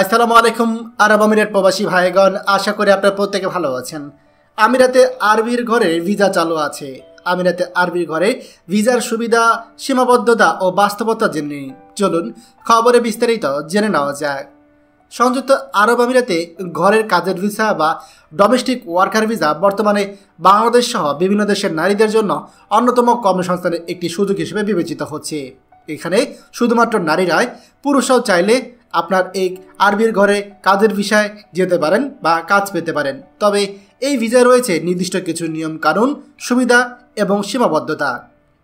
আসসালামু আলাইকুম আরব আমিরাত প্রবাসী ভাইগণ, আশা করি আপনারা প্রত্যেকে ভালো আছেন। আমিরাতে আরবির ঘরে ভিসা চালু আছে। আমিরাতে আরবির ঘরে ভিসার সুবিধা, সীমাবদ্ধতা ও বাস্তবতা জেনে চলুন খবরে বিস্তারিত জেনে নেওয়া যায়। সংযুক্ত আরব আমিরাতে ঘরের কাজের ভিসা বা ডোমেস্টিক ওয়ার্কার ভিসা বর্তমানে বাংলাদেশ সহ বিভিন্ন দেশের নারীদের জন্য অন্যতম কর্মসংস্থানের একটি সুযোগ হিসেবে বিবেচিত হচ্ছে। এখানে শুধুমাত্র নারীরাই, পুরুষরাও চাইলে আপনার এই আরবির ঘরে কাজের ভিসায় যেতে পারেন বা কাজ পেতে পারেন। তবে এই ভিসায় রয়েছে নির্দিষ্ট কিছু নিয়ম কানুন, সুবিধা এবং সীমাবদ্ধতা।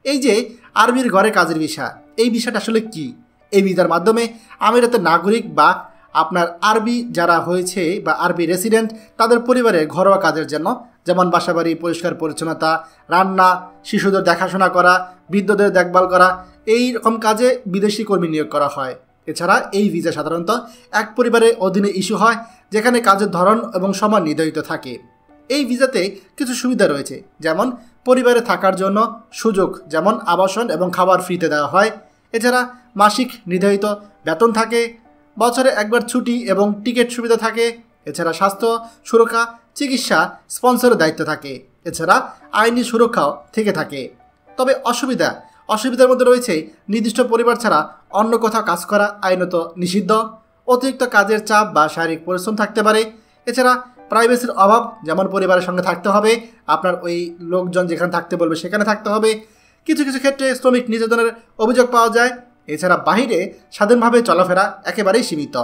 এই যে আরবির ঘরে কাজের ভিসা, এই ভিসাটা আসলে কি? এই ভিসার মাধ্যমে আমিরাতের নাগরিক বা আপনার আরবি যারা হয়েছে বা আরবি রেসিডেন্ট তাদের পরিবারের ঘরোয়া কাজের জন্য, যেমন বাসাবাড়ি পরিষ্কার পরিচ্ছন্নতা, রান্না, শিশুদের দেখাশোনা করা, বৃদ্ধদের দেখভাল করা, এই রকম কাজে বিদেশি কর্মী নিয়োগ করা হয়। এছাড়া এই ভিসা সাধারণত এক পরিবারের অধীনে ইস্যু হয়, যেখানে কাজের ধরন এবং সময় নির্ধারিত থাকে। এই ভিসাতে কিছু সুবিধা রয়েছে, যেমন পরিবারে থাকার জন্য সুযোগ, যেমন আবাসন এবং খাবার ফ্রিতে দেওয়া হয়। এছাড়া মাসিক নির্ধারিত বেতন থাকে, বছরে একবার ছুটি এবং টিকিট সুবিধা থাকে। এছাড়া স্বাস্থ্য সুরক্ষা, চিকিৎসা, স্পন্সরের দায়িত্ব থাকে। এছাড়া আইনি সুরক্ষাও থেকে থাকে। তবে অসুবিধার মধ্যে রয়েছে নির্দিষ্ট পরিবার ছাড়া অন্য কোথাও কাজ করা আইনত নিষিদ্ধ, অতিরিক্ত কাজের চাপ বা শারীরিক পরিশ্রম থাকতে পারে। এছাড়া প্রাইভেসির অভাব, যেমন পরিবারের সঙ্গে থাকতে হবে, আপনার ওই লোকজন যেখানে থাকতে বলবে সেখানে থাকতে হবে। কিছু ক্ষেত্রে শ্রমিক নির্যাতনের অভিযোগ পাওয়া যায়। এছাড়া বাহিরে স্বাধীনভাবে চলাফেরা একেবারেই সীমিত।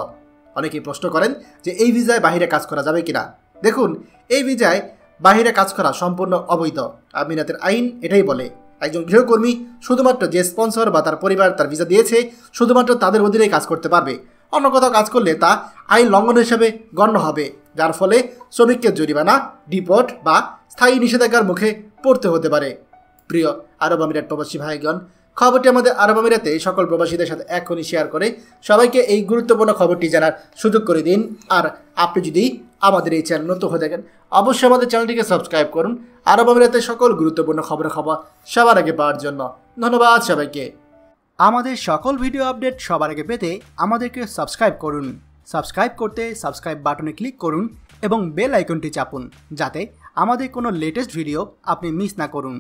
অনেকেই প্রশ্ন করেন যে এই ভিসায় বাহিরে কাজ করা যাবে কিনা। দেখুন, এই ভিসায় বাহিরে কাজ করা সম্পূর্ণ অবৈধ। আমিরাতের আইন এটাই বলে, একজন গৃহকর্মী শুধুমাত্র যে স্পন্সর বা তার পরিবার তার ভিসা দিয়েছে শুধুমাত্র তাদের অধীনেই কাজ করতে পারবে। অন্য কোথাও কাজ করলে তা আইন লঙ্ঘন হিসেবে গণ্য হবে, যার ফলে শ্রমিককে জরিমানা, ডিপোর্ট বা স্থায়ী নিষেধাজ্ঞার মুখে পড়তে হতে পারে। প্রিয় আরব আমিরাত প্রবাসী ভাইগণ, খবরটি আমাদের আরব আমিরাতে সকল প্রবাসীদের সাথে এখনই শেয়ার করে সবাইকে এই গুরুত্বপূর্ণ খবরটি জানার সুযোগ করে দিন। আর আপনি যদি আমাদের এই চ্যানেল নতুন হয়ে থাকেন, অবশ্যই আমাদের চ্যানেলটিকে সাবস্ক্রাইব করুন আরব আমিরাতের সকল গুরুত্বপূর্ণ খবর সবার আগে পাওয়ার জন্য। ধন্যবাদ সবাইকে। আমাদের সকল ভিডিও আপডেট সবার আগে পেতে আমাদেরকে সাবস্ক্রাইব করুন। সাবস্ক্রাইব করতে সাবস্ক্রাইব বাটনে ক্লিক করুন এবং বেল আইকনটি চাপুন, যাতে আমাদের কোনো লেটেস্ট ভিডিও আপনি মিস না করুন।